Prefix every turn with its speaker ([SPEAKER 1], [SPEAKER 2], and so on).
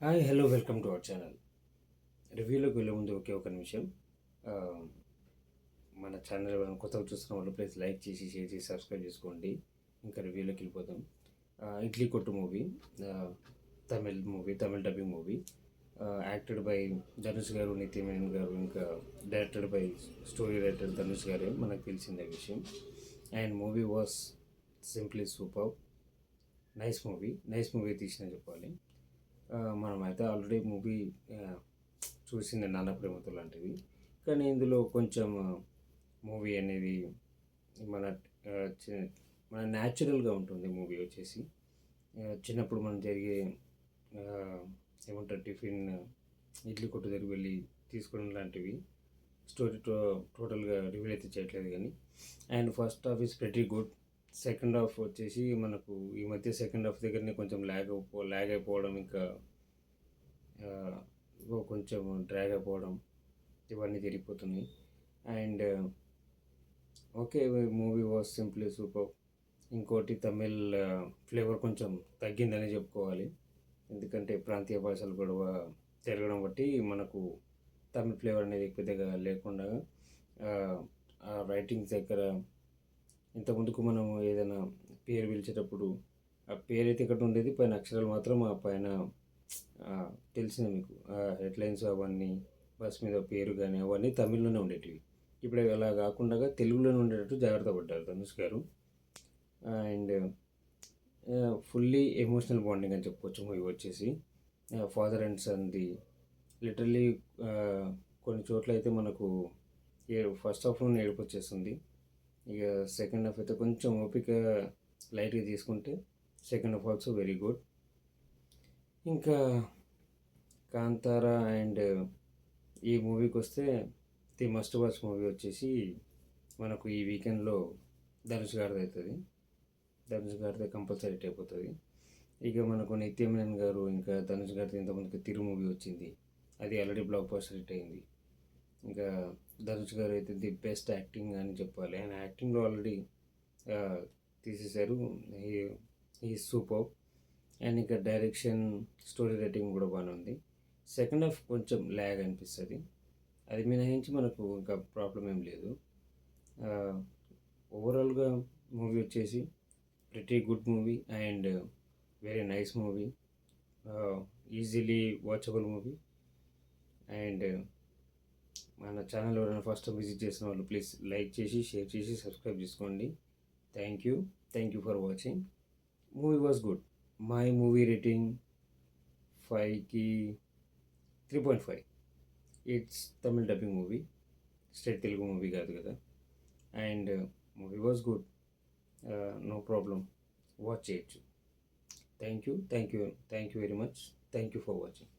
[SPEAKER 1] Hi hello welcome to our channel. రివ్యూలోకి వెళ్ళే ముందు ఒక నిమిషం. ఆ, మన ఛానల్ ఎవరైనా కొత్తగా చూస్తున్న వాళ్ళు ప్లీజ్ లైక్ చేసి షేర్ చేసి సబ్స్క్రైబ్ చేసుకోండి. ఇంకా రివ్యూలోకి వెళ్ళిపోతాం. ఇడ్లీ కొట్టు movie, Tamil dubbing movie, acted by Dhanush గారు, నిత్య మేనన్ గారు, ఇంకా directed by story writer Dhanush గారే, మనకు తెలిసిందే విషయం. And movie was simply super. Nice movie తీసిన చెప్పాలి. మనమైతే ఆల్రెడీ మూవీ చూసింది నాన్న ప్రేమతో లాంటివి. కానీ ఇందులో కొంచెం మూవీ అనేది మన ఆ, చి- మన న్యాచురల్గా ఉంటుంది మూవీ వచ్చేసి. చిన్నప్పుడు మనం జరిగే ఆ, ఏమంటారు టిఫిన్, ఇడ్లీ కొట్టు దగ్గరికి వెళ్ళి తీసుకోవడం లాంటివి స్టోరీ టోటల్గా రివీల్ అయితే చేయట్లేదు కానీ. And first half is very good. Second half వచ్చేసి మనకు ఈ మధ్య సెకండ్ హాఫ్ దగ్గరనే కొంచెం ల్యాగ్ అయిపోవడం, ఇంకా ఆ, కొంచెం డ్రాగ్ అయిపోవడం, ఇవన్నీ జరిగిపోతున్నాయి. And okay, movie was simply super. ఇంకోటి తమిళ్ ఫ్లేవర్ కొంచెం తగ్గిందని చెప్పుకోవాలి. ఎందుకంటే ప్రాంతీయ భాషలు గొడవ జరగడం బట్టి మనకు తమిళ్ ఫ్లేవర్ అనేది పెద్దగా లేకుండా, ఆ, ఆ రైటింగ్స్ దగ్గర ఇంతకుముందుకు మనం ఏదైనా పేరు పిలిచేటప్పుడు ఆ పేరు అయితే ఇక్కడ ఉండేది, పైన అక్షరాలు మాత్రం ఆ పైన తెలిసింది మీకు హెడ్లైన్స్ అవన్నీ, బస్ మీద పేరు కానీ అవన్నీ తమిళ్లోనే ఉండేటివి. ఇప్పుడు అలా కాకుండా తెలుగులోనే ఉండేటట్టు జాగ్రత్త పడ్డారు ధనుష్ గారు. అండ్ ఫుల్లీ ఎమోషనల్ బాండింగ్ అని చెప్పుకోవచ్చు మూవీ వచ్చేసి. ఫాదర్ అండ్ సన్ది లిటరల్లీ కొన్ని చోట్ల అయితే మనకు ఫస్ట్ హాఫ్లోనే ఏడుపు వచ్చేస్తుంది. ఇక సెకండ్ హాఫ్ అయితే కొంచెం ఓపిక లైట్గా తీసుకుంటే second half also very good. ఇంకా కాంతారా అండ్ ఈ మూవీకి వస్తే ది మస్ట్ వాచ్ మూవీ వచ్చేసి మనకు ఈ వీకెండ్లో ధనుష్ గారిది అవుతుంది. ధనుష్ గారిది కంపల్సరీ హిట్ అయిపోతుంది. ఇక మనకు నిత్యమేనన్ గారు ఇంకా ధనుష్ గారిది ఇంతమందికి తిరు మూవీ వచ్చింది, అది ఆల్రెడీ బ్లాక్ బస్టర్ హిట్ అయింది. ఇంకా ధనుష్ గారు అయితే ది బెస్ట్ యాక్టింగ్ అని చెప్పాలి. ఆయన యాక్టింగ్లో ఆల్రెడీ తీసేశారు. ఈ సూపర్. అండ్ ఇంకా డైరెక్షన్, స్టోరీ రైటింగ్ కూడా బాగానే ఉంది. సెకండ్ హాఫ్ కొంచెం ల్యాగ్ అనిపిస్తుంది, అది మినహాయించి మనకు ఇంకా ప్రాబ్లం ఏం లేదు. ఓవరాల్గా మూవీ వచ్చేసి pretty good movie and very nice movie, easily watchable movie. And మన ఛానల్ ఎవరైనా ఫస్ట్ టైం విజిట్ చేసిన వాళ్ళు ప్లీజ్ లైక్ చేసి షేర్ చేసి సబ్స్క్రైబ్ చేసుకోండి. Thank you for watching. Movie was good. My movie rating 5కి 3.5. It's Tamil dubbing movie, straight Telugu movie కాదు కదా. And movie was good, no problem, watch చేయొచ్చు. Thank you very much. Thank you for watching.